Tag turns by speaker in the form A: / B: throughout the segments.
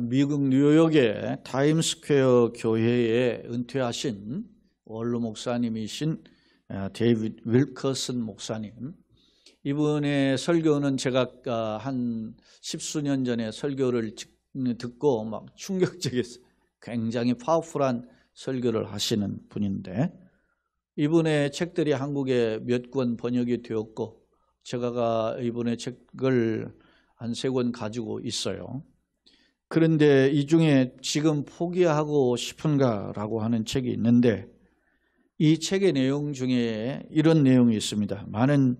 A: 미국 뉴욕의 타임스퀘어 교회에 은퇴하신 원로 목사님이신 데이비드 윌커슨 목사님, 이분의 설교는 제가 한 십수년 전에 설교를 듣고 막 충격적이었어요. 굉장히 파워풀한 설교를 하시는 분인데, 이분의 책들이 한국에 몇 권 번역이 되었고 제가 이분의 책을 한 3권 가지고 있어요. 그런데 이 중에 지금 포기하고 싶은가라고 하는 책이 있는데, 이 책의 내용 중에 이런 내용이 있습니다. 많은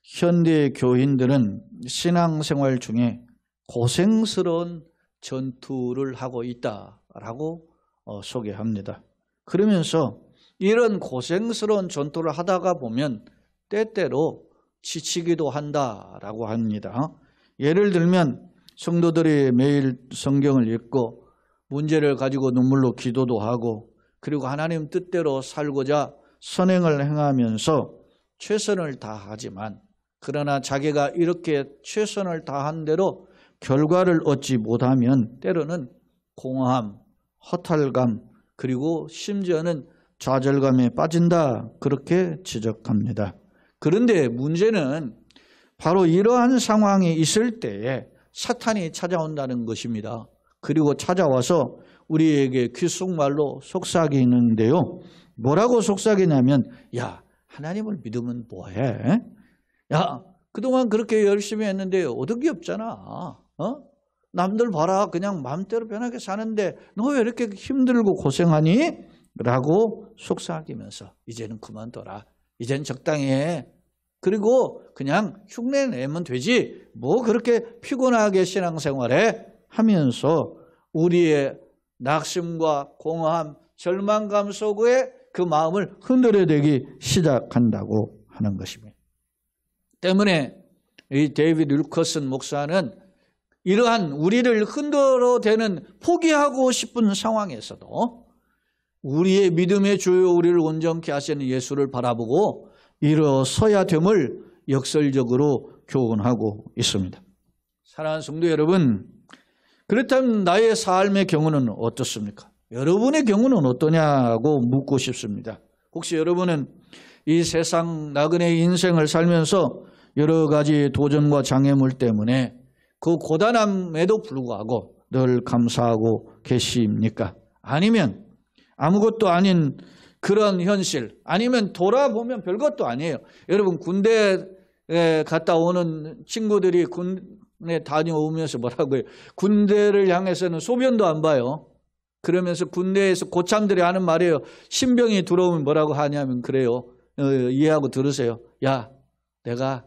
A: 현대 교인들은 신앙생활 중에 고생스러운 전투를 하고 있다라고 소개합니다. 그러면서 이런 고생스러운 전투를 하다가 보면 때때로 지치기도 한다라고 합니다. 예를 들면 성도들이 매일 성경을 읽고 문제를 가지고 눈물로 기도도 하고, 그리고 하나님 뜻대로 살고자 선행을 행하면서 최선을 다하지만, 그러나 자기가 이렇게 최선을 다한 대로 결과를 얻지 못하면 때로는 공허함, 허탈감, 그리고 심지어는 좌절감에 빠진다, 그렇게 지적합니다. 그런데 문제는 바로 이러한 상황이 있을 때에 사탄이 찾아온다는 것입니다. 그리고 찾아와서 우리에게 귓속말로 속삭이는데요. 뭐라고 속삭이냐면, 야, 하나님을 믿으면 뭐해? 야, 그동안 그렇게 열심히 했는데 얻은 없잖아. 남들 봐라, 그냥 마음대로 편하게 사는데 너 왜 이렇게 힘들고 고생하니? 라고 속삭이면서 이제는 그만둬라, 이젠 적당히 해, 그리고 그냥 흉내 내면 되지, 뭐 그렇게 피곤하게 신앙생활해, 하면서 우리의 낙심과 공허함, 절망감 속에 그 마음을 흔들어대기 시작한다고 하는 것입니다. 때문에 이 데이비드 윌커슨 목사는 이러한 우리를 흔들어대는 포기하고 싶은 상황에서도 우리의 믿음의 주요, 우리를 온전케 하시는 예수를 바라보고 일어서야 됨을 역설적으로 교훈하고 있습니다. 사랑하는 성도 여러분, 그렇다면 나의 삶의 경우는 어떻습니까? 여러분의 경우는 어떠냐고 묻고 싶습니다. 혹시 여러분은 이 세상 나그네 인생을 살면서 여러 가지 도전과 장애물 때문에 그 고단함에도 불구하고 늘 감사하고 계십니까? 아니면 아무것도 아닌 그런 현실, 아니면 돌아보면 별것도 아니에요. 여러분, 군대에 갔다 오는 친구들이 군에 다녀오면서 뭐라고 해요? 군대를 향해서는 소변도 안 봐요. 그러면서 군대에서 고참들이 하는 말이에요. 신병이 들어오면 뭐라고 하냐면 그래요. 이해하고 들으세요. 야, 내가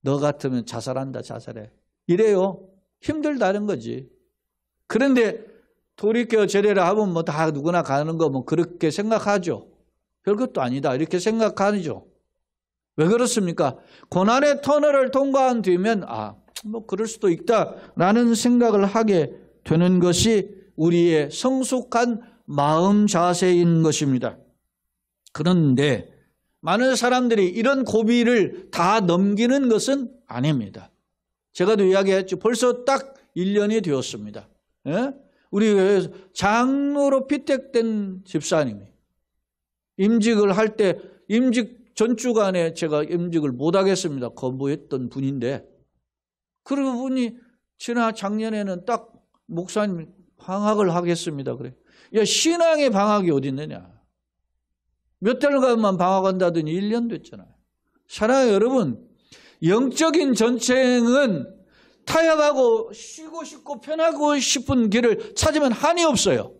A: 너 같으면 자살한다, 자살해. 이래요. 힘들다는 거지. 그런데 돌이켜 제대로 하면 뭐 다 누구나 가는 거 뭐 그렇게 생각하죠. 별것도 아니다, 이렇게 생각하죠. 왜 그렇습니까? 고난의 터널을 통과한 뒤면 뭐 그럴 수도 있다라는 생각을 하게 되는 것이 우리의 성숙한 마음 자세인 것입니다. 그런데 많은 사람들이 이런 고비를 다 넘기는 것은 아닙니다. 제가도 이야기했죠. 벌써 딱 1년이 되었습니다. 우리 교회에서 장로로 피택된 집사님이 임직을 할 때 임직 전주간에 제가 임직을 못하겠습니다. 거부했던 분인데, 그러고 분이 작년에는 딱 목사님 방학을 하겠습니다. 그래. 야, 신앙의 방학이 어디 있느냐. 몇 달간만 방학한다더니 1년 됐잖아요. 사랑하는 여러분, 영적인 전쟁은 타협하고 쉬고 싶고 편하고 싶은 길을 찾으면 한이 없어요.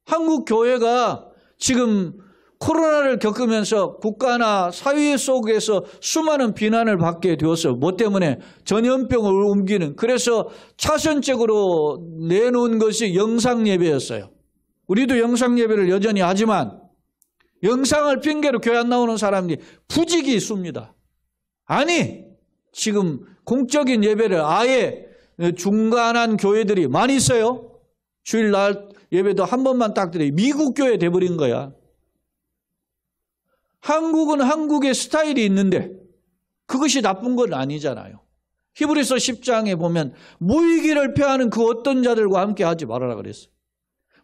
A: 한국 교회가 지금 코로나를 겪으면서 국가나 사회 속에서 수많은 비난을 받게 되었어요. 뭐 때문에? 전염병을 옮기는. 그래서 차선책으로 내놓은 것이 영상예배였어요. 우리도 영상예배를 여전히 하지만 영상을 핑계로 교회 안 나오는 사람들이 부지기 있습니다. 아니, 지금 공적인 예배를 아예 중간한 교회들이 많이 있어요. 주일날 예배도 한 번만 딱 드려요. 미국 교회 돼버린 거야. 한국은 한국의 스타일이 있는데 그것이 나쁜 건 아니잖아요. 히브리서 10장에 보면 모이기를 패하는 그 어떤 자들과 함께 하지 말아라 그랬어요.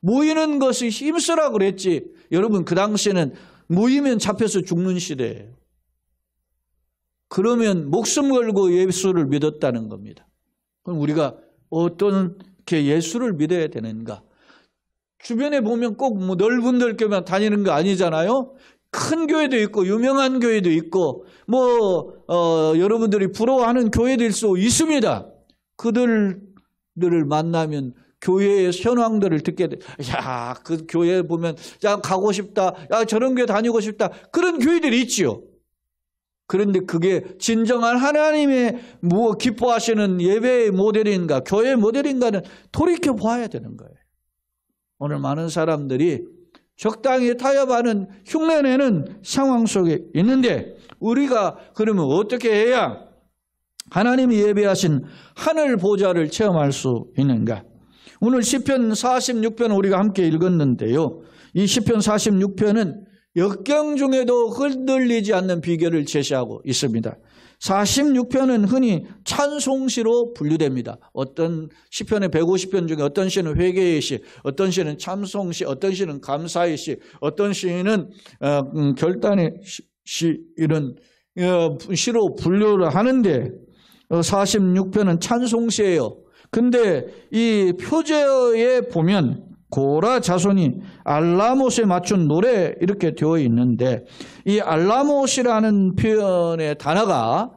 A: 모이는 것이 힘쓰라 그랬지. 여러분 그 당시에는 모이면 잡혀서 죽는 시대예요. 그러면 목숨 걸고 예수를 믿었다는 겁니다. 그럼 우리가 어떻게 예수를 믿어야 되는가? 주변에 보면 꼭 뭐 넓은 교회만 다니는 거 아니잖아요. 큰 교회도 있고 유명한 교회도 있고 여러분들이 부러워하는 교회도 있습니다. 그들을 만나면 교회의 현황들을 듣게 돼. 야, 그 교회 보면 야 가고 싶다. 야 저런 교회 다니고 싶다. 그런 교회들이 있지요. 그런데 그게 진정한 하나님의 기뻐하시는 예배의 모델인가 교회의 모델인가는 돌이켜 봐야 되는 거예요. 오늘 많은 사람들이 적당히 타협하는 흉내내는 상황 속에 있는데 우리가 그러면 어떻게 해야 하나님이 예배하신 하늘 보좌를 체험할 수 있는가? 오늘 시편 46편 우리가 함께 읽었는데요. 이 시편 46편은 역경 중에도 흔들리지 않는 비결을 제시하고 있습니다. 46편은 흔히 찬송시로 분류됩니다. 어떤 시편의 150편 중에 어떤 시는 회개의 시, 어떤 시는 찬송시, 어떤 시는 감사의 시, 어떤 시는 결단의 시 이런 시로 분류를 하는데 46편은 찬송시예요. 근데 이 표제에 보면 고라 자손이 알라못에 맞춘 노래 이렇게 되어 있는데 이 알라못이라는 표현의 단어가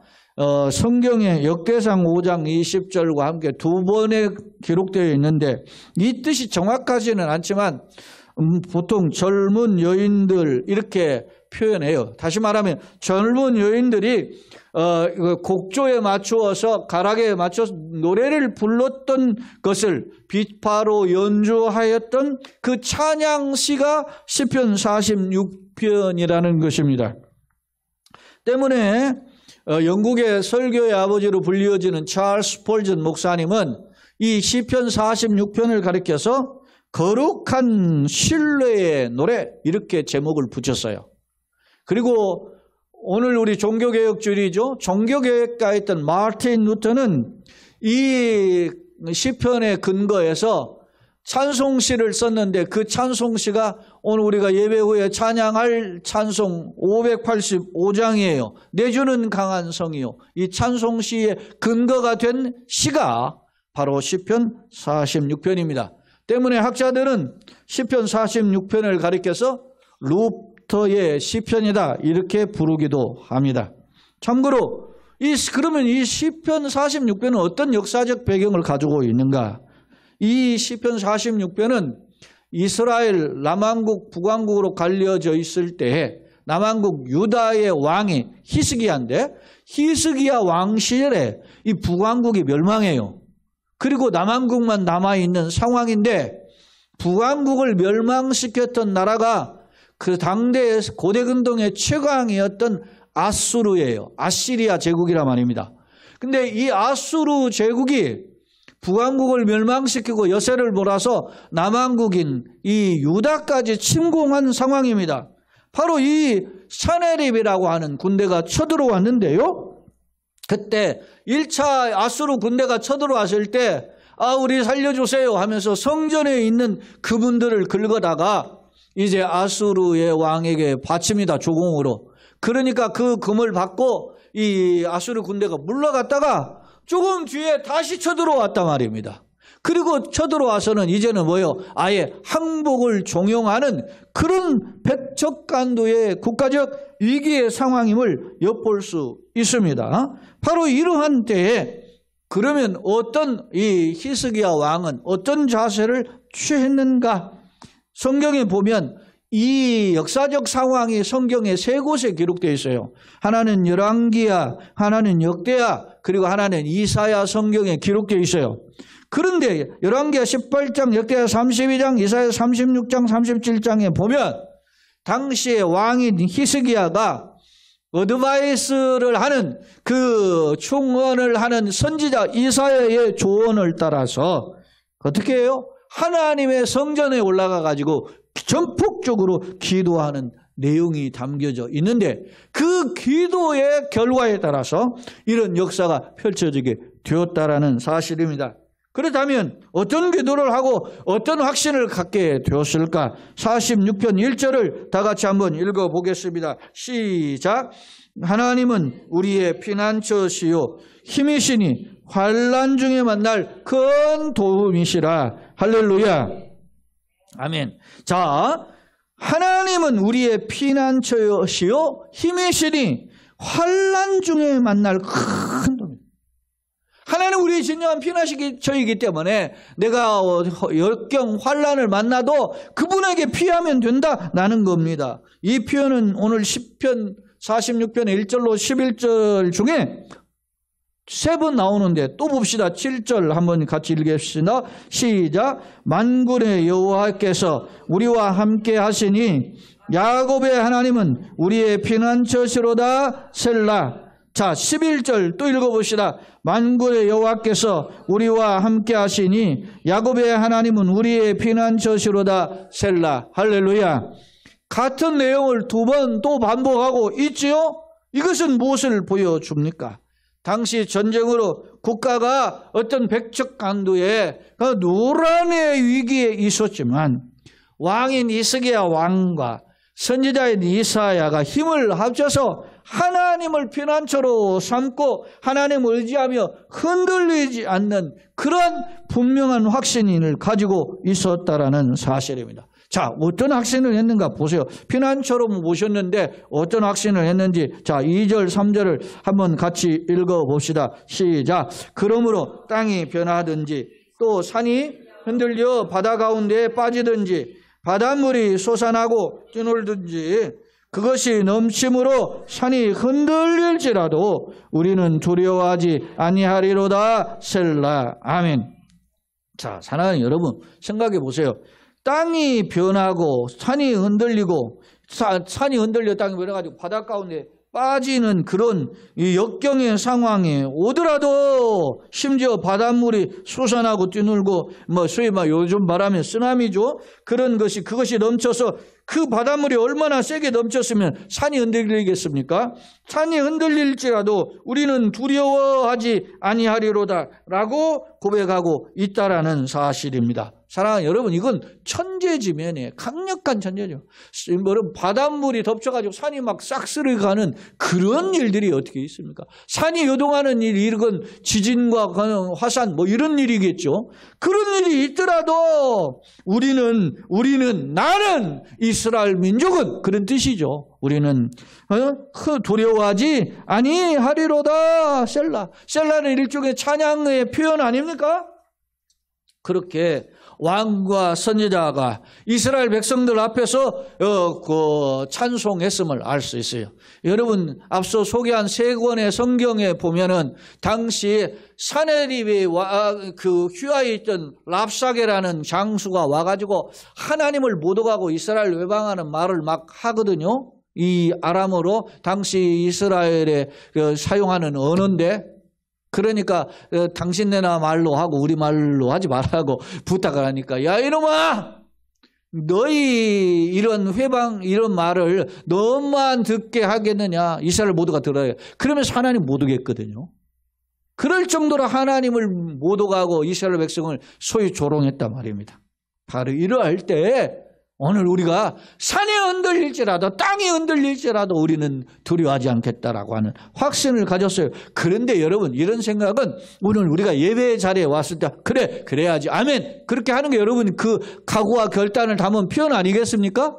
A: 성경의 역대상 5장 20절과 함께 두 번에 기록되어 있는데 이 뜻이 정확하지는 않지만 보통 젊은 여인들 이렇게 표현해요. 다시 말하면 젊은 여인들이 곡조에 맞추어서 가락에 맞춰서 노래를 불렀던 것을 비파로 연주하였던 그 찬양시가 시편 46편이라는 것입니다. 때문에 영국의 설교의 아버지로 불리어지는 찰스 스펄전 목사님은 이 시편 46편을 가리켜서 거룩한 신뢰의 노래 이렇게 제목을 붙였어요. 그리고 오늘 우리 종교개혁주의죠. 종교개혁가였던 마틴 루터는 이 시편의 근거에서 찬송시를 썼는데 그 찬송시가 오늘 우리가 예배 후에 찬양할 찬송 585장이에요. 내주는 강한 성이요. 이 찬송시의 근거가 된 시가 바로 시편 46편입니다. 때문에 학자들은 시편 46편을 가리켜서 루터의 시편이다 이렇게 부르기도 합니다. 참고로 그러면 이 시편 46편은 어떤 역사적 배경을 가지고 있는가? 이 시편 46편은 이스라엘 남왕국 북왕국으로 갈려져 있을 때에 남왕국 유다의 왕이 히스기야인데 히스기야 왕 시절에 이 북왕국이 멸망해요. 그리고 남왕국만 남아있는 상황인데 북왕국을 멸망시켰던 나라가 그 당대의 고대근동의 최강이었던 아수르예요. 아시리아 제국이란 말입니다. 근데 이 아수르 제국이 북왕국을 멸망시키고 여세를 몰아서 남왕국인 이 유다까지 침공한 상황입니다. 바로 이 사네립이라고 하는 군대가 쳐들어왔는데요. 그때 1차 아수르 군대가 쳐들어왔을 때 우리 살려주세요 하면서 성전에 있는 그분들을 긁어다가 이제 아수르의 왕에게 바칩니다. 조공으로. 그러니까 그 금을 받고 이 아수르 군대가 물러갔다가 조금 뒤에 다시 쳐들어왔단 말입니다. 그리고 쳐들어와서는 이제는 아예 항복을 종용하는 그런 백척간도의 국가적 위기의 상황임을 엿볼 수 있습니다. 바로 이러한 때에 그러면 어떤 이 히스기야 왕은 어떤 자세를 취했는가? 성경에 보면 이 역사적 상황이 성경에 세 곳에 기록되어 있어요. 하나는 열왕기야, 하나는 역대야, 그리고 하나는 이사야 성경에 기록되어 있어요. 그런데 열왕기야 18장, 역대야 32장, 이사야 36장, 37장에 보면 당시의 왕인 히스기야가 어드바이스를 하는 그 충언을 하는 선지자 이사야의 조언을 따라서 어떻게 해요? 하나님의 성전에 올라가 가지고 전폭적으로 기도하는 내용이 담겨져 있는데 그 기도의 결과에 따라서 이런 역사가 펼쳐지게 되었다라는 사실입니다. 그렇다면 어떤 기도를 하고 어떤 확신을 갖게 되었을까? 46편 1절을 다 같이 한번 읽어보겠습니다. 시작. 하나님은 우리의 피난처시요 힘이시니 환난 중에 만날 큰 도움이시라. 할렐루야. 아멘. 자, 하나님은 우리의 피난처시요 힘이시니 환난 중에 만날 큰 도움. 하나님은 우리의 진정한 피난처이기 때문에 내가 역경 환난을 만나도 그분에게 피하면 된다라는 겁니다. 이 표현은 오늘 10편 46편의 1절로 11절 중에 3번 나오는데 또 봅시다. 7절 한번 같이 읽겠습니다. 시작. 만군의 여호와께서 우리와 함께 하시니 야곱의 하나님은 우리의 피난처시로다. 셀라. 자, 11절 또 읽어봅시다. 만군의 여호와께서 우리와 함께 하시니 야곱의 하나님은 우리의 피난처시로다. 셀라. 할렐루야. 같은 내용을 2번 또 반복하고 있지요? 이것은 무엇을 보여줍니까? 당시 전쟁으로 국가가 어떤 백척 강도의 노란의 위기에 있었지만 왕인 히스기야 왕과 선지자인 이사야가 힘을 합쳐서 하나님을 피난처로 삼고 하나님을 의지하며 흔들리지 않는 그런 분명한 확신을 가지고 있었다라는 사실입니다. 자, 어떤 확신을 했는가 보세요. 피난처로 모셨는데 어떤 확신을 했는지. 자, 2절 3절을 한번 같이 읽어봅시다. 시작. 그러므로 땅이 변하든지 또 산이 흔들려 바다 가운데에 빠지든지 바닷물이 솟아나고 뛰놀든지 그것이 넘침으로 산이 흔들릴지라도 우리는 두려워하지 아니하리로다. 셀라. 아멘. 자, 사랑하는 여러분, 생각해 보세요. 땅이 변하고 산이 흔들리고 산이 흔들려 땅이 변해가지고 바다 가운데 빠지는 그런 이 역경의 상황에 오더라도 심지어 바닷물이 솟아나고 뛰놀고 소위 요즘 말하면 쓰나미죠. 그런 것이 그것이 넘쳐서 그 바닷물이 얼마나 세게 넘쳤으면 산이 흔들리겠습니까? 산이 흔들릴지라도 우리는 두려워하지 아니하리로다라고 고백하고 있다라는 사실입니다. 사랑하는 여러분, 이건 천재지변이에요. 강력한 천재죠. 바닷물이 덮쳐가지고 산이 막 싹쓸이가는 그런 일들이 어떻게 있습니까? 산이 요동하는 일, 이건 지진과 화산 이런 일이겠죠. 그런 일이 있더라도 나는 이스라엘 민족은 그런 뜻이죠. 우리는 두려워하지 아니하리로다. 셀라. 셀라는 일종의 찬양의 표현 아닙니까? 그렇게 왕과 선지자가 이스라엘 백성들 앞에서 찬송했음을 알 수 있어요. 여러분, 앞서 소개한 3권의 성경에 보면은 당시 사네립에 그 휴하에 있던 랍사게라는 장수가 와가지고 하나님을 못 오가고 이스라엘 외방하는 말을 막 하거든요. 이 아람어로 당시 이스라엘에 사용하는 언어인데, 그러니까 당신네나 말로 하고 우리 말로 하지 말라고 부탁을 하니까, 야 이놈아, 너희 이런 회방 이런 말을 너만 듣게 하겠느냐. 이스라엘 모두가 들어요. 그러면서 하나님 못 오겠거든요. 그럴 정도로 하나님을 못 오가고 이스라엘 백성을 소위 조롱했단 말입니다. 바로 이러할 때 오늘 우리가 산이 흔들릴지라도 땅이 흔들릴지라도 우리는 두려워하지 않겠다라고 하는 확신을 가졌어요. 그런데 여러분, 이런 생각은 오늘 우리가 예배 자리에 왔을 때 그래 그래야지 아멘 그렇게 하는 게 여러분 그 각오와 결단을 담은 표현 아니겠습니까?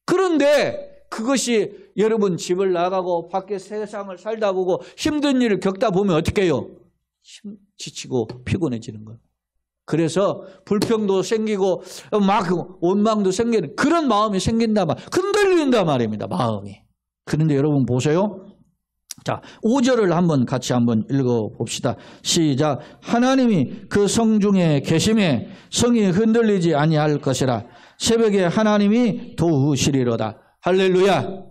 A: 그런데 그것이 여러분 집을 나가고 밖에 세상을 살다 보고 힘든 일을 겪다 보면 어떻게 해요? 지치고 피곤해지는 거예요. 그래서 불평도 생기고 막 원망도 생기는 그런 마음이 생긴단 말, 흔들린단 말입니다. 마음이. 그런데 여러분 보세요. 자, 5절을 같이 한번 읽어봅시다. 시작. 하나님이 그 성중에 계심에 성이 흔들리지 아니할 것이라. 새벽에 하나님이 도우시리로다. 할렐루야.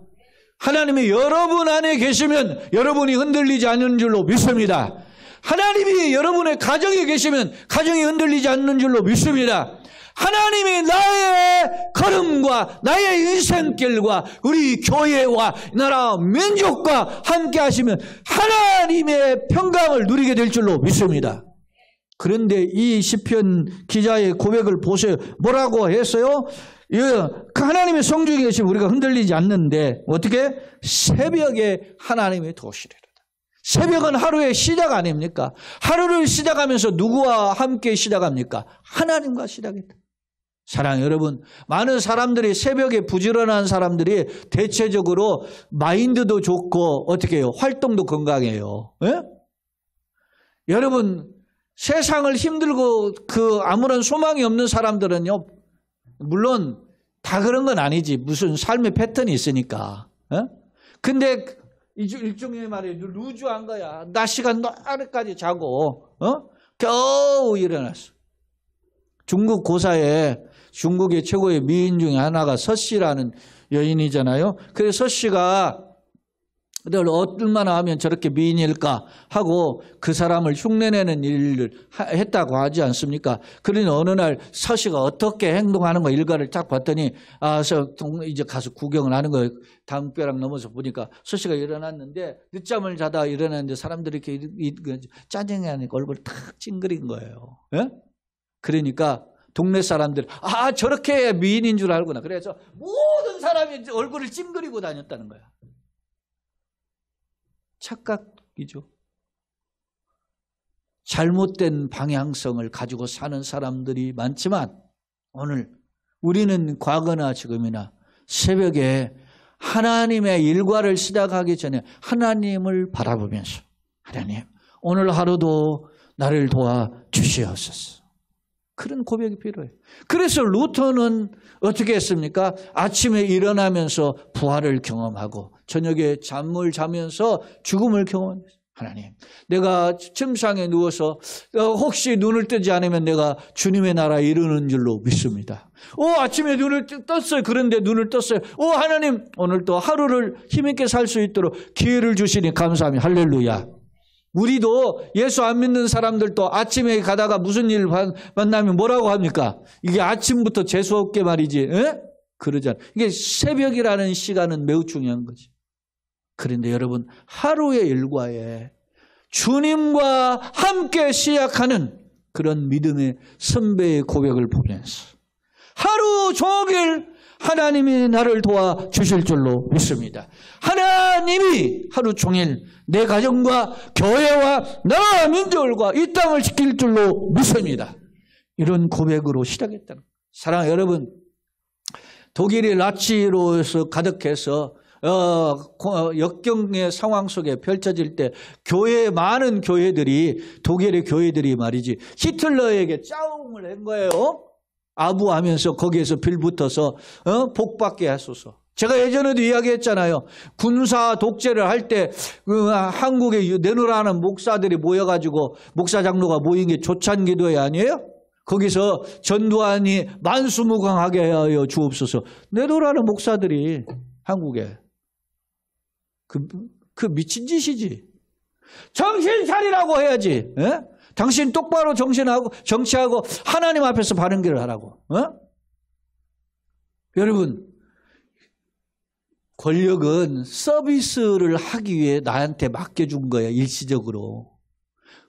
A: 하나님이 여러분 안에 계시면 여러분이 흔들리지 않는 줄로 믿습니다. 하나님이 여러분의 가정에 계시면 가정이 흔들리지 않는 줄로 믿습니다. 하나님이 나의 걸음과 나의 인생길과 우리 교회와 나라 민족과 함께 하시면 하나님의 평강을 누리게 될 줄로 믿습니다. 그런데 이 시편 기자의 고백을 보세요. 뭐라고 했어요? 하나님의 성중에 계시면 우리가 흔들리지 않는데 어떻게? 새벽에 하나님의 도시리로다. 새벽은 하루의 시작 아닙니까? 하루를 시작하면서 누구와 함께 시작합니까? 하나님과 시작했다. 사랑하는 여러분, 많은 사람들이 새벽에 부지런한 사람들이 대체적으로 마인드도 좋고 어떻게 해요? 활동도 건강해요. 예? 여러분, 세상을 힘들고 아무런 소망이 없는 사람들은요, 물론 다 그런 건 아니지. 무슨 삶의 패턴이 있으니까. 근데 일종의 말이에요. 루즈한 거야. 낮 시간 노래까지 자고 겨우 일어났어. 중국 고사에 중국의 최고의 미인 중에 하나가 서씨라는 여인이잖아요. 그래서 서씨가 얼마나 하면 저렇게 미인일까 하고 그 사람을 흉내내는 일을 했다고 하지 않습니까? 그러니 어느 날 서씨가 어떻게 행동하는 거 일과를 딱 봤더니 이제 가서 구경을 하는 거예요. 담벼락 넘어서 보니까 서씨가 일어났는데 늦잠을 자다 일어났는데 사람들이 이렇게 짜증이 나니까 얼굴을 탁 찡그린 거예요. 예? 그러니까 동네 사람들 저렇게 미인인 줄 알구나. 그래서 모든 사람이 얼굴을 찡그리고 다녔다는 거야. 착각이죠. 잘못된 방향성을 가지고 사는 사람들이 많지만 오늘 우리는 과거나 지금이나 새벽에 하나님의 일과를 시작하기 전에 하나님을 바라보면서 하나님 오늘 하루도 나를 도와주시옵소서. 그런 고백이 필요해요. 그래서 루터는 어떻게 했습니까? 아침에 일어나면서 부활을 경험하고 저녁에 잠을 자면서 죽음을 경험합니다. 하나님, 내가 침상에 누워서 혹시 눈을 뜨지 않으면 내가 주님의 나라에 이르는 줄로 믿습니다. 아침에 눈을 떴어요. 그런데 눈을 떴어요. 하나님, 오늘 또 하루를 힘있게 살 수 있도록 기회를 주시니 감사합니다. 할렐루야. 우리도 예수 안 믿는 사람들도 아침에 가다가 무슨 일 만나면 뭐라고 합니까? 이게 아침부터 재수없게 말이지. 에? 그러잖아요. 이게 새벽이라는 시간은 매우 중요한 거지. 그런데 여러분, 하루의 일과에 주님과 함께 시작하는 그런 믿음의 선배의 고백을 보면서 하루 종일 하나님이 나를 도와주실 줄로 믿습니다. 하나님이 하루 종일 내 가정과 교회와 나라 민족과 이 땅을 지킬 줄로 믿습니다. 이런 고백으로 시작했다는 거예요. 사랑하는 여러분, 독일이 나치로서 가득해서 역경의 상황 속에 펼쳐질 때 많은 교회들이 독일의 교회들이 말이지 히틀러에게 짜움을 한 거예요. 아부하면서 거기에서 빌붙어서 복받게 하소서. 제가 예전에도 이야기했잖아요. 군사 독재를 할 때 한국에 내놓으라는 목사들이 모여가지고 목사 장로가 모인 게 조찬기도회 아니에요? 거기서 전두환이 만수무강하게 하여 주옵소서. 내놓으라는 목사들이 한국에 그 미친 짓이지. 정신 차리라고 해야지. 에? 당신 똑바로 정치하고 하나님 앞에서 바른 길을 하라고. 여러분, 권력은 서비스를 하기 위해 나한테 맡겨준 거야, 일시적으로.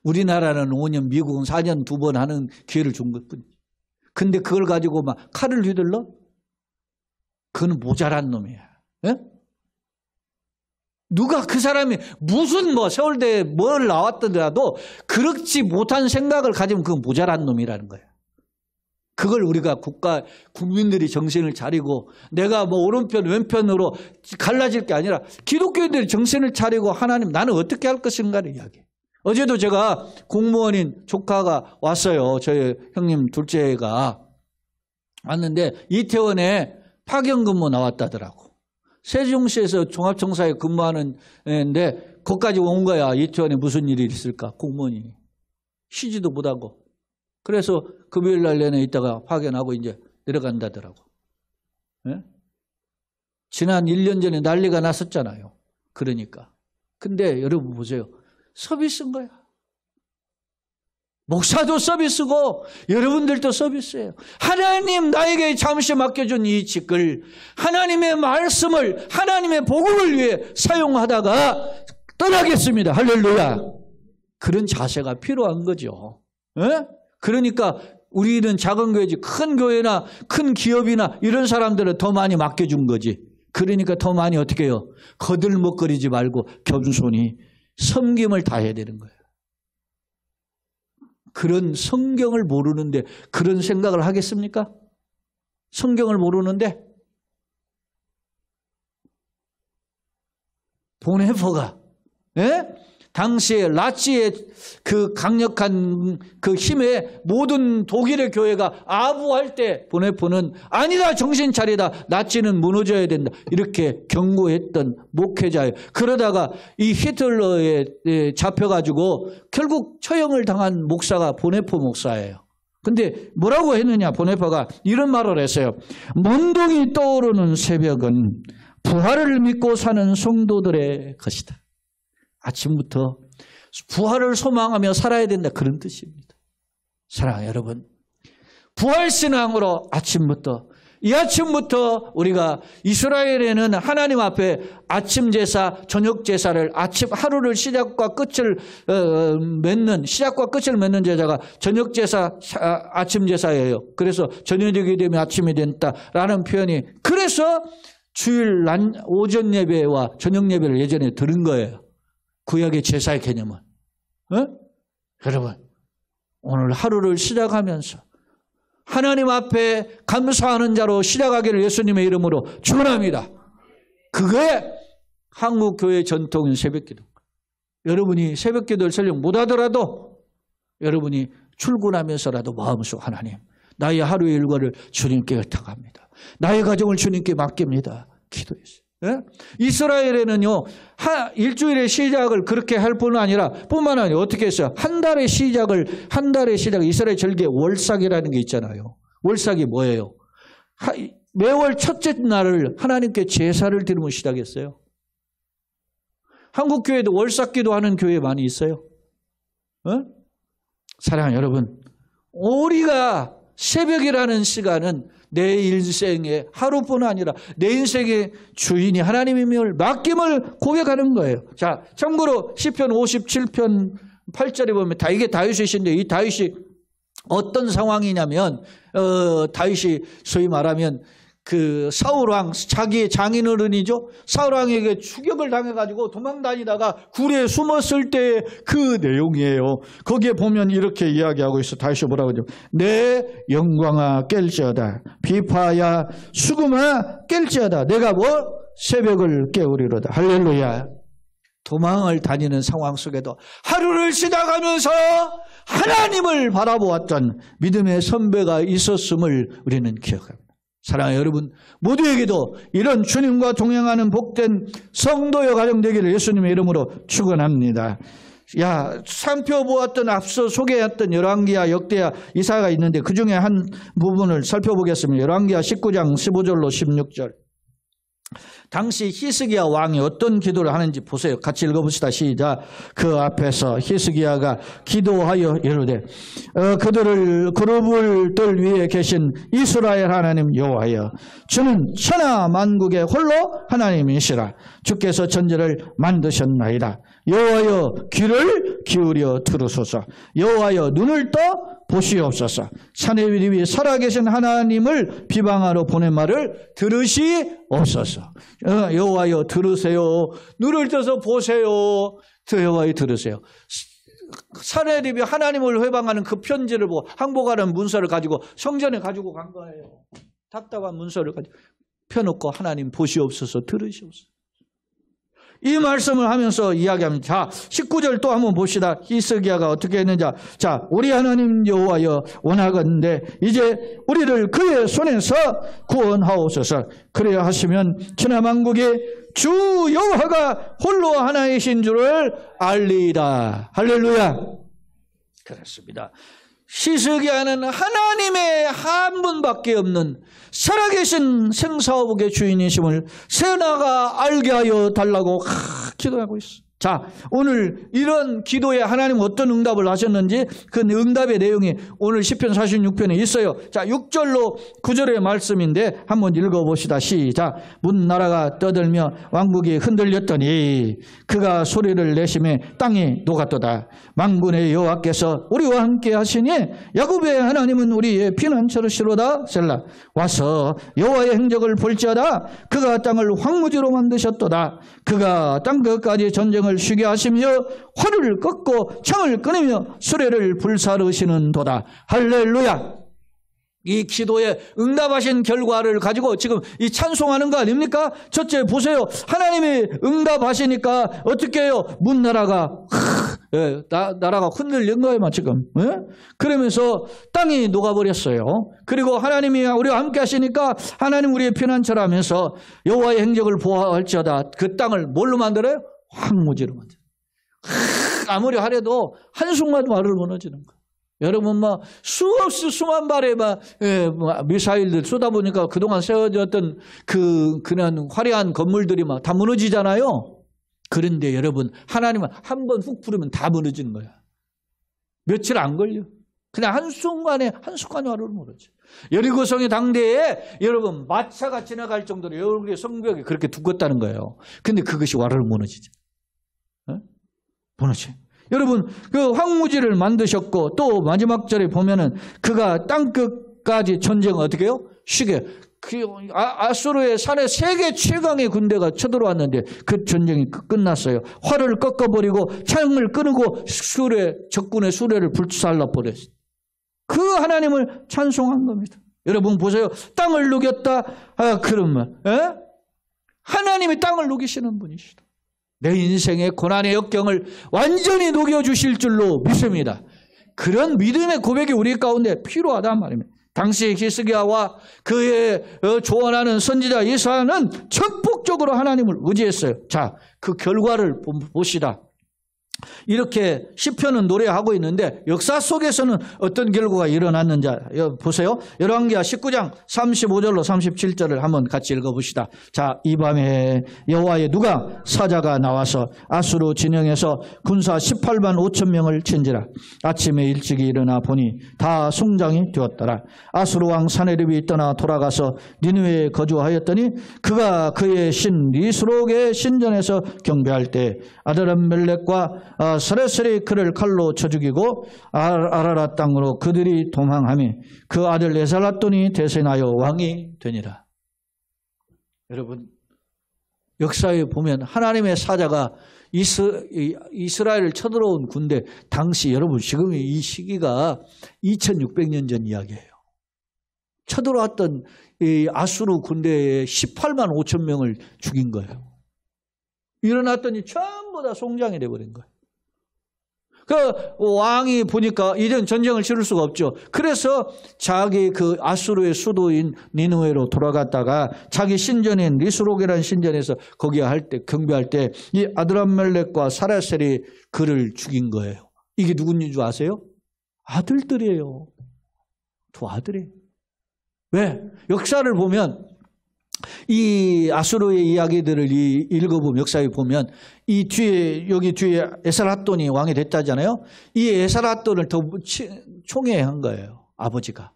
A: 우리나라는 5년, 미국은 4년 2번 하는 기회를 준 것뿐이지. 근데 그걸 가지고 막 칼을 휘둘러? 그건 모자란 놈이야. 에? 누가 그 사람이 무슨 서울대에 뭘 나왔더라도 그렇지 못한 생각을 가지면 그건 모자란 놈이라는 거예요. 그걸 우리가 국민들이 정신을 차리고 내가 오른편 왼편으로 갈라질 게 아니라 기독교인들이 정신을 차리고 하나님 나는 어떻게 할 것인가를 이야기해요. 어제도 제가 공무원인 조카가 왔어요. 저희 형님 둘째가 왔는데 이태원에 파견근무 나왔다더라고. 세종시에서 종합청사에 근무하는데 거기까지 온 거야. 이태원에 무슨 일이 있을까? 공무원이. 쉬지도 못하고. 그래서 금요일 날 내내 있다가 파견하고 이제 내려간다더라고. 네? 지난 1년 전에 난리가 났었잖아요. 그러니까. 근데 여러분 보세요. 서비스인 거야. 목사도 서비스고 여러분들도 서비스예요. 하나님 나에게 잠시 맡겨준 이 직을 하나님의 말씀을 하나님의 복음을 위해 사용하다가 떠나겠습니다. 할렐루야. 그런 자세가 필요한 거죠. 에? 그러니까 우리는 작은 교회지 큰 교회나 큰 기업이나 이런 사람들은 더 많이 맡겨준 거지. 그러니까 더 많이 어떻게 해요? 거들먹거리지 말고 겸손히 섬김을 다해야 되는 거예요. 그런 성경을 모르는데 그런 생각을 하겠습니까? 성경을 모르는데 보네퍼가 당시에 나치의 그 강력한 그 힘에 모든 독일의 교회가 아부할 때 보네퍼는 아니다 정신 차리다 나치는 무너져야 된다 이렇게 경고했던 목회자예요. 그러다가 이 히틀러에 잡혀가지고 결국 처형을 당한 목사가 보네퍼 목사예요. 근데 뭐라고 했느냐 보네퍼가 이런 말을 했어요. 먼동이 떠오르는 새벽은 부활을 믿고 사는 성도들의 것이다. 아침부터 부활을 소망하며 살아야 된다. 그런 뜻입니다. 사랑하는 여러분, 부활신앙으로 이 아침부터 우리가 이스라엘에는 하나님 앞에 아침 제사, 저녁 제사를 하루를 시작과 끝을 맺는 제사가 저녁 제사, 아침 제사예요. 그래서 저녁이 되면 아침이 된다라는 표현이 그래서 주일 오전 예배와 저녁 예배를 예전에 들은 거예요. 구약의 제사의 개념은. 여러분 오늘 하루를 시작하면서 하나님 앞에 감사하는 자로 시작하기를 예수님의 이름으로 축원합니다. 그게 한국교회 전통인 새벽기도. 여러분이 새벽기도를 설령 못하더라도 여러분이 출근하면서라도 마음속 하나님 나의 하루의 일과를 주님께 의탁합니다. 나의 가정을 주님께 맡깁니다. 기도했어요. 예? 이스라엘에는요 일주일의 시작을 그렇게 할 뿐만 아니라 어떻게 했어요? 한 달의 시작을 이스라엘 절기에 월삭이라는 게 있잖아요. 월삭이 뭐예요? 매월 첫째 날을 하나님께 제사를 드리며 시작했어요. 한국 교회도 월삭 기도하는 교회 많이 있어요. 사랑하는 여러분, 우리가 새벽이라는 시간은 내 일생의 하루뿐 아니라 내 인생의 주인이 하나님임을 맡김을 고백하는 거예요. 자, 참고로 시편 57편 8절에 보면 이게 다윗의 시인데 이 다윗이 어떤 상황이냐면 다윗이 소위 말하면 그 사울왕 자기의 장인어른이죠. 사울왕에게 추격을 당해가지고 도망다니다가 굴에 숨었을 때의 그 내용이에요. 거기에 보면 이렇게 이야기하고 있어. 다시 뭐라고 하죠? 내 영광아 깰지어다. 비파야 수금아 깰지어다. 내가 새벽을 깨우리로다. 할렐루야. 도망을 다니는 상황 속에도 하루를 시작하면서 하나님을 바라보았던 믿음의 선배가 있었음을 우리는 기억합니다. 사랑하는 여러분, 모두에게도 이런 주님과 동행하는 복된 성도여 가정 되기를 예수님의 이름으로 축원합니다. 살펴보았던 앞서 소개했던 열왕기야, 역대야, 이사야가 있는데 그 중에 한 부분을 살펴보겠습니다. 열왕기야 19장 15절로 16절. 당시 히스기야 왕이 어떤 기도를 하는지 보세요. 같이 읽어봅시다. 시작. 그 앞에서 히스기야가 기도하여 이르되 그룹들 위에 계신 이스라엘 하나님 여호와여, 주는 천하 만국의 홀로 하나님이시라. 주께서 천지를 만드셨나이다. 여호와여, 귀를 기울여 들으소서. 여호와여, 눈을 떠 보시옵소서. 산의 위에 살아계신 하나님을 비방하러 보낸 말을 들으시옵소서. 여호와여, 들으세요. 눈을 떠서 보세요. 여호와여, 들으세요. 산의 위에 하나님을 회방하는 그 편지를 보고 항복하는 문서를 가지고 성전에 가지고 간 거예요. 답답한 문서를 가지고 펴놓고 하나님 보시옵소서, 들으시옵소서. 이 말씀을 하면서 이야기합니다. 자, 19절 또 한번 봅시다. 히스기야가 어떻게 했는지. 자, 우리 하나님 여호와여, 원하건대 이제 우리를 그의 손에서 구원하옵소서. 그래야 하시면 천하 만국의 주 여호와가 홀로 하나이신 줄을 알리이다. 할렐루야. 그렇습니다. 히스기야는 하나님의 한 분밖에 없는 살아계신 생사화복의 주인이심을 세나가 알게 하여 달라고 기도하고 있어. 자, 오늘 이런 기도에 하나님 어떤 응답을 하셨는지 그 응답의 내용이 오늘 시편 46편에 있어요. 자, 6절로 9절의 말씀인데 한번 읽어봅시다. 시작. 문나라가 떠들며 왕국이 흔들렸더니 그가 소리를 내심에 땅이 녹았도다. 만군의 여호와께서 우리와 함께 하시니 야곱의 하나님은 우리의 피난처시로다. 셀라. 와서 여호와의 행적을 볼지어다. 그가 땅을 황무지로 만드셨도다. 그가 땅끝까지 전쟁을 쉬게 하시며 활을 꺾고 창을 끊으며 수레를 불사르시는도다. 할렐루야. 이 기도에 응답하신 결과를 가지고 지금 이 찬송하는 거 아닙니까? 첫째 보세요. 하나님이 응답하시니까 어떻게 해요? 문나라가 나라가 흔들린 거예요 지금. 그러면서 땅이 녹아버렸어요. 그리고 하나님이 우리와 함께 하시니까 하나님 우리의 피난처라면서 여호와의 행적을 보아할지어다. 그 땅을 뭘로 만들어요? 황무지로 만들어요. 아무리 하려도 한순간 말을 무너지는 거예요. 여러분 수없이 수만 발의 미사일들 쏘다 보니까 그동안 세워졌던 그냥 화려한 건물들이 다 무너지잖아요. 그런데 여러분 하나님은 한 번 훅 부르면 다 무너지는 거야. 며칠 안 걸려. 그냥 한순간에 말을 무너져. 여리고성의 당대에 여러분 마차가 지나갈 정도로 여러분의 성벽이 그렇게 두껍다는 거예요. 근데 그것이 와르르 무너지죠. 무너져. 여러분 그 황무지를 만드셨고 또 마지막 절에 보면은 그가 땅끝까지 전쟁을 어떻게 해요? 쉬게. 아수르의 산에 세계 최강의 군대가 쳐들어왔는데 그 전쟁이 끝났어요. 활을 꺾어버리고 창을 끊고 적군의 수레를 불살라버렸어요. 그 하나님을 찬송한 겁니다. 여러분 보세요. 땅을 녹였다. 그러면 하나님이 땅을 녹이시는 분이시다. 내 인생의 고난의 역경을 완전히 녹여주실 줄로 믿습니다. 그런 믿음의 고백이 우리 가운데 필요하단 말입니다. 당시 히스기야와 그의 조언하는 선지자 이사야는 전폭적으로 하나님을 의지했어요. 자, 그 결과를 봅시다. 이렇게 시편은 노래하고 있는데 역사 속에서는 어떤 결과가 일어났는지 보세요. 열왕기하 19장 35절로 37절을 한번 같이 읽어봅시다. 자, 이 밤에 여호와의 누가 사자가 나와서 아수르 진영에서 군사 18만 5천 명을 친지라. 아침에 일찍이 일어나 보니 다 송장이 되었더라. 아수르 왕 사네립이 떠나 돌아가서 니느웨에 거주하였더니 그가 그의 신 리스록의 신전에서 경배할 때 아드람멜렉과 스레셀이 그를 칼로 쳐 죽이고 아라라 땅으로 그들이 도망하며 그 아들 에살핫돈이 대세나여 왕이 되니라. 여러분 역사에 보면 하나님의 사자가 이스라엘을 쳐들어온 군대 당시 여러분 지금 이 시기가 2600년 전 이야기예요. 쳐들어왔던 이 아수르 군대의 18만 5천 명을 죽인 거예요. 일어났더니 전부 다 송장이 돼버린 거예요. 그 왕이 보니까 이제는 전쟁을 치를 수가 없죠. 그래서 자기 그 아수르의 수도인 니느웨로 돌아갔다가 자기 신전인 리스록이라는 신전에서 거기 경배할 때 이 아드람멜렉과 사라셀이 그를 죽인 거예요. 이게 누군지 줄 아세요? 아들들이에요. 두 아들이에요. 왜? 역사를 보면 이 아수르의 이야기들을 읽어보면 역사에 보면 이 뒤에 여기 뒤에 에살핫돈이 왕이 됐다잖아요. 이 에살핫돈을 더 총애한 거예요. 아버지가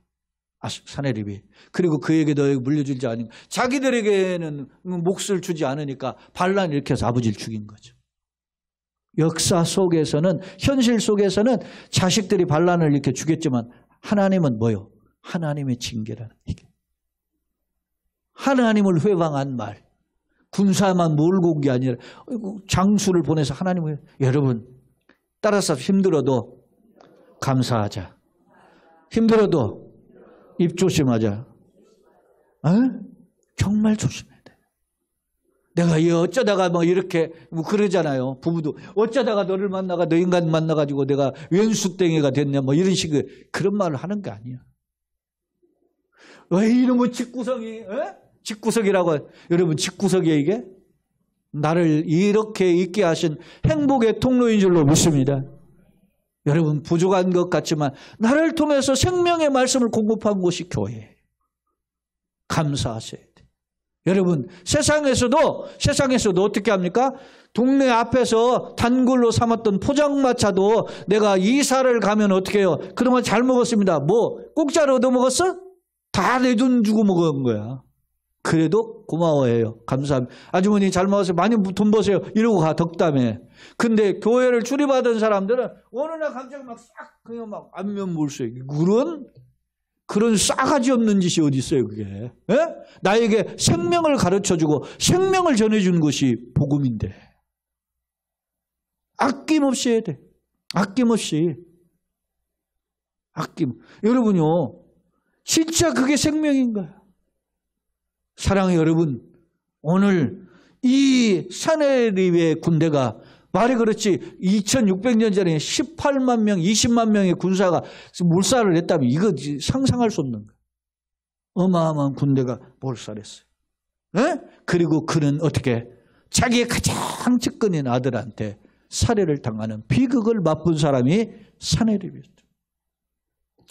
A: 사네립이. 그리고 그에게 너 물려주지 않으니까 자기들에게는 몫을 주지 않으니까 반란을 일으켜서 아버지를 죽인 거죠. 역사 속에서는 현실 속에서는 자식들이 반란을 이렇게 죽였지만 하나님은 뭐요? 하나님의 징계라는 얘기. 하나님을 회방한 말. 군사만 몰고 온 게 아니라 장수를 보내서 하나님을. 여러분 따라서 힘들어도 감사하자. 힘들어도 입 조심하자. 정말 조심해야 돼. 내가 어쩌다가 이렇게 그러잖아요. 부부도 어쩌다가 너를 만나가 너 인간 만나가지고 내가 왼수땡이가 됐냐 이런 식의 그런 말을 하는 게 아니야. 왜 이놈의 집구석이 집구석이라고. 여러분 집구석이에요 이게? 나를 이렇게 있게 하신 행복의 통로인 줄로 믿습니다. 여러분 부족한 것 같지만 나를 통해서 생명의 말씀을 공급한 곳이 교회예요. 감사하셔야 돼. 여러분, 세상에서도 어떻게 합니까? 동네 앞에서 단골로 삼았던 포장마차도 내가 이사를 가면 어떻게 해요? 그동안 잘 먹었습니다. 뭐 공짜로 얻어먹었어? 다 내 돈 주고 먹은 거야. 그래도 고마워해요. 감사합니다. 아주머니 잘 먹었어요. 많이 돈 버세요. 이러고 가, 덕담해. 근데 교회를 출입하던 사람들은 어느 날 갑자기 막 싹 그냥 막 안면몰수해. 그런 싸가지 없는 짓이 어디 있어요, 그게. 에? 나에게 생명을 가르쳐주고 생명을 전해주는 것이 복음인데. 아낌없이 해야 돼. 아낌없이. 여러분요, 진짜 그게 생명인 거야. 사랑하는 여러분, 오늘 이 사내립의 군대가 말이 그렇지 2600년 전에 18만 명, 20만 명의 군사가 몰살을 했다면 이거 상상할 수 없는 거예요. 어마어마한 군대가 몰살했어요. 에? 그리고 그는 어떻게 자기의 가장 측근인 아들한테 살해를 당하는 비극을 맛본 사람이 사내립이었죠.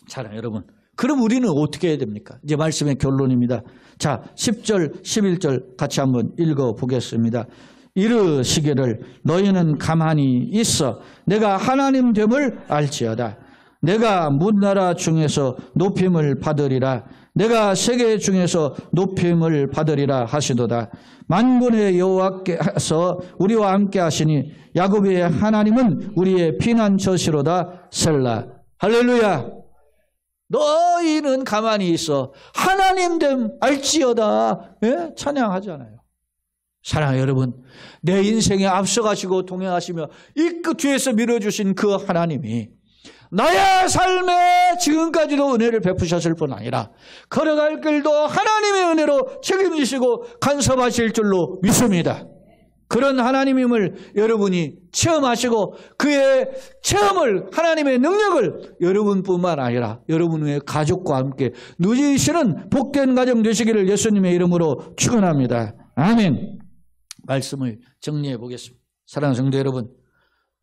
A: 사랑하는 여러분, 그럼 우리는 어떻게 해야 됩니까? 이제 말씀의 결론입니다. 자, 10절, 11절 같이 한번 읽어보겠습니다. 이르시기를 너희는 가만히 있어 내가 하나님 됨을 알지어다. 내가 문나라 중에서 높임을 받으리라. 내가 세계 중에서 높임을 받으리라 하시도다. 만군의 여호와께서 우리와 함께 하시니 야곱의 하나님은 우리의 피난처시로다. 셀라. 할렐루야. 너희는 가만히 있어 하나님 됨 알지어다. 예? 찬양하잖아요. 사랑하는 여러분, 내 인생에 앞서가시고 동행하시며 이 끝 뒤에서 밀어주신 그 하나님이 나의 삶에 지금까지도 은혜를 베푸셨을 뿐 아니라 걸어갈 길도 하나님의 은혜로 책임지시고 간섭하실 줄로 믿습니다. 그런 하나님임을 여러분이 체험하시고 그의 체험을, 하나님의 능력을 여러분뿐만 아니라 여러분의 가족과 함께 누리시는 복된 가정 되시기를 예수님의 이름으로 축원합니다. 아멘. 말씀을 정리해 보겠습니다. 사랑하는 성도 여러분,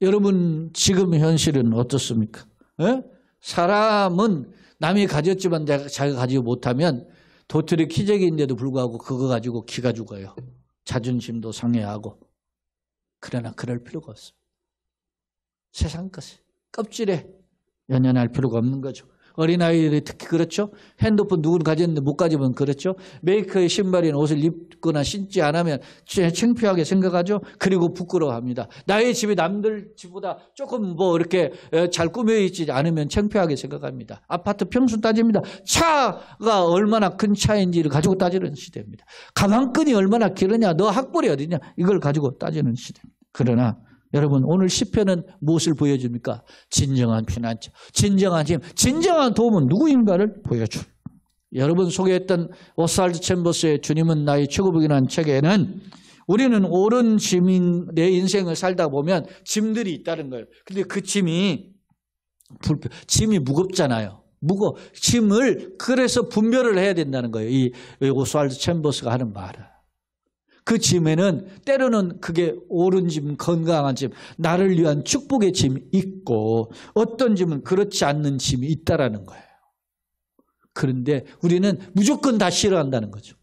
A: 여러분 지금 현실은 어떻습니까? 에? 사람은 남이 가졌지만 자기가 가지고 못하면 도토리 키재기인데도 불구하고 그거 가지고 기가 죽어요. 자존심도 상해하고. 그러나 그럴 필요가 없어요. 세상 것을 껍질에 연연할 필요가 없는 거죠. 어린아이들이 특히 그렇죠. 핸드폰 누구는 가졌는데 못 가지면 그렇죠. 메이커의 신발이나 옷을 입거나 신지 않으면 창피하게 생각하죠. 그리고 부끄러워합니다. 나의 집이 남들 집보다 조금 뭐 이렇게 잘 꾸며있지 않으면 창피하게 생각합니다. 아파트 평수 따집니다. 차가 얼마나 큰 차인지를 가지고 따지는 시대입니다. 가방끈이 얼마나 길으냐, 너 학벌이 어디냐, 이걸 가지고 따지는 시대입니다. 그러나 여러분, 오늘 시편은 무엇을 보여줍니까? 진정한 피난처, 진정한 힘, 진정한 도움은 누구인가를 보여줘요. 여러분 소개했던 오스왈드 챔버스의 주님은 나의 최고복이라는 책에는 우리는 옳은 짐인 내 인생을 살다 보면 짐들이 있다는 거예요. 근데 그 짐이 무겁잖아요. 짐을 그래서 분별을 해야 된다는 거예요. 이 오스왈드 챔버스가 하는 말은. 그 짐에는 때로는 그게 옳은 짐, 건강한 짐, 나를 위한 축복의 짐이 있고 어떤 짐은 그렇지 않는 짐이 있다라는 거예요. 그런데 우리는 무조건 다 싫어한다는 거죠.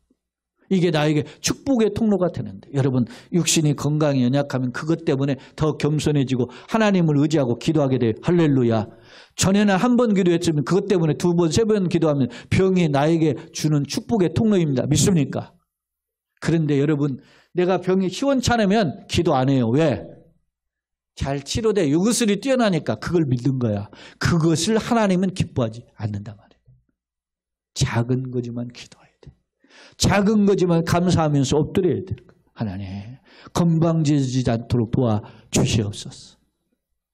A: 이게 나에게 축복의 통로가 되는데 여러분 육신이 건강이 연약하면 그것 때문에 더 겸손해지고 하나님을 의지하고 기도하게 돼요. 할렐루야. 전에는 한 번 기도했지만 그것 때문에 두 번, 세 번 기도하면 병이 나에게 주는 축복의 통로입니다. 믿습니까? 그런데 여러분 내가 병이 시원찮으면 기도 안 해요. 왜? 잘 치료돼. 유구슬이 뛰어나니까 그걸 믿는 거야. 그것을 하나님은 기뻐하지 않는단 말이에요. 작은 거지만 기도해야 돼. 작은 거지만 감사하면서 엎드려야 돼. 하나님 건방지지 않도록 도와주시옵소서.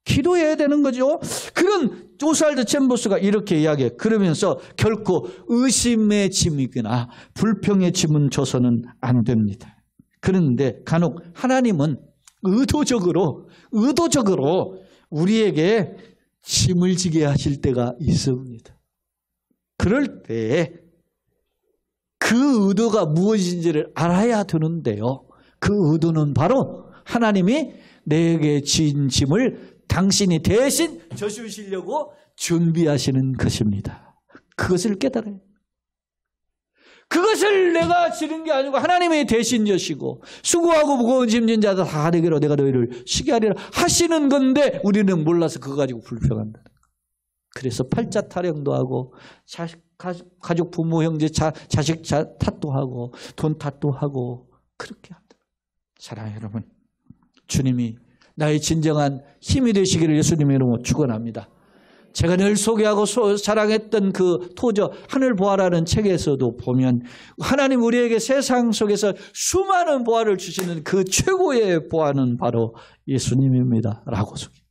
A: 기도해야 되는 거죠. 그런 오스왈드 챔버스가 이렇게 이야기해. 그러면서 결코 의심의 짐이거나 불평의 짐은 줘서는 안 됩니다. 그런데 간혹 하나님은 의도적으로 우리에게 짐을 지게 하실 때가 있습니다. 그럴 때 그 의도가 무엇인지를 알아야 되는데요. 그 의도는 바로 하나님이 내게 지은 짐을 당신이 대신 져주시려고 준비하시는 것입니다. 그것을 깨달아요. 그것을 내가 지는 게 아니고 하나님의 대신 져시고 수고하고 무거운 짐진 자들 다 내게로 내가 너희를 쉬게 하리라 하시는 건데 우리는 몰라서 그거 가지고 불평한다. 그래서 팔자 타령도 하고 가족 부모 형제 자식 탓도 하고 돈 탓도 하고 그렇게 한다. 사랑하는 여러분, 주님이 나의 진정한 힘이 되시기를 예수님의 이름으로 축원합니다. 제가 늘 소개하고 사랑했던 그 토저 하늘 보아라는 책에서도 보면 하나님 우리에게 세상 속에서 수많은 보아를 주시는 그 최고의 보아는 바로 예수님입니다 라고 소개합니다.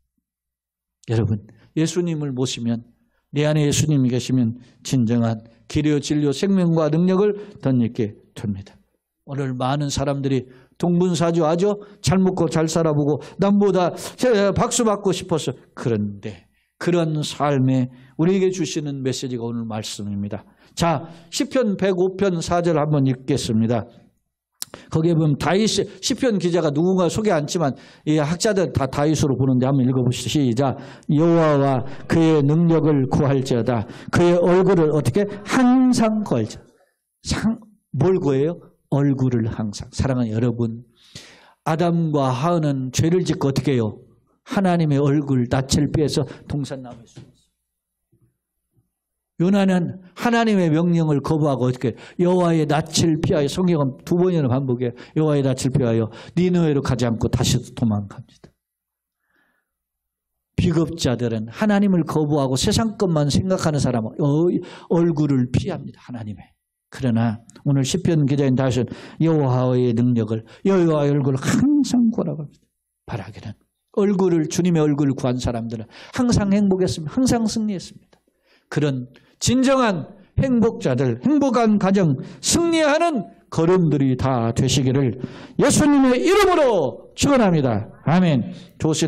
A: 여러분, 예수님을 모시면 내 안에 예수님이 계시면 진정한 길이요 진리요 생명과 능력을 덧입게 됩니다. 오늘 많은 사람들이 동분사주하죠. 잘 먹고 잘 살아보고 남보다 박수 받고 싶어서 그런데 그런 삶에 우리에게 주시는 메시지가 오늘 말씀입니다. 자, 시편 105편 4절 한번 읽겠습니다. 거기에 보면 다윗 시편 기자가 누군가 소개 않지만 이 학자들 다 다윗으로 보는데 한번 읽어보시죠. 시작. 여호와와 그의 능력을 구할지어다. 그의 얼굴을 어떻게 항상 구할지어다. 뭘 구해요? 얼굴을 항상. 사랑하는 여러분, 아담과 하은은 죄를 짓고 어떻게 해요? 하나님의 얼굴 낯을 피해서 동산나무에 숨었어요. 요나는 하나님의 명령을 거부하고 어떻게 여호와의 낯을 피하여 성경은 2번이나 반복해요. 여호와의 낯을 피하여 니느웨로 가지 않고 다시 도망갑니다. 비겁자들은 하나님을 거부하고 세상 것만 생각하는 사람은 얼굴을 피합니다. 하나님의. 그러나 오늘 시편 기자인 다윗은 여호와의 능력을 여호와의 얼굴을 항상 구하라고 합니다. 바라기는 얼굴을 주님의 얼굴을 구한 사람들은 항상 행복했습니다. 항상 승리했습니다. 그런 진정한 행복자들, 행복한 가정, 승리하는 걸음들이 다 되시기를 예수님의 이름으로 축원합니다. 아멘. 좋으신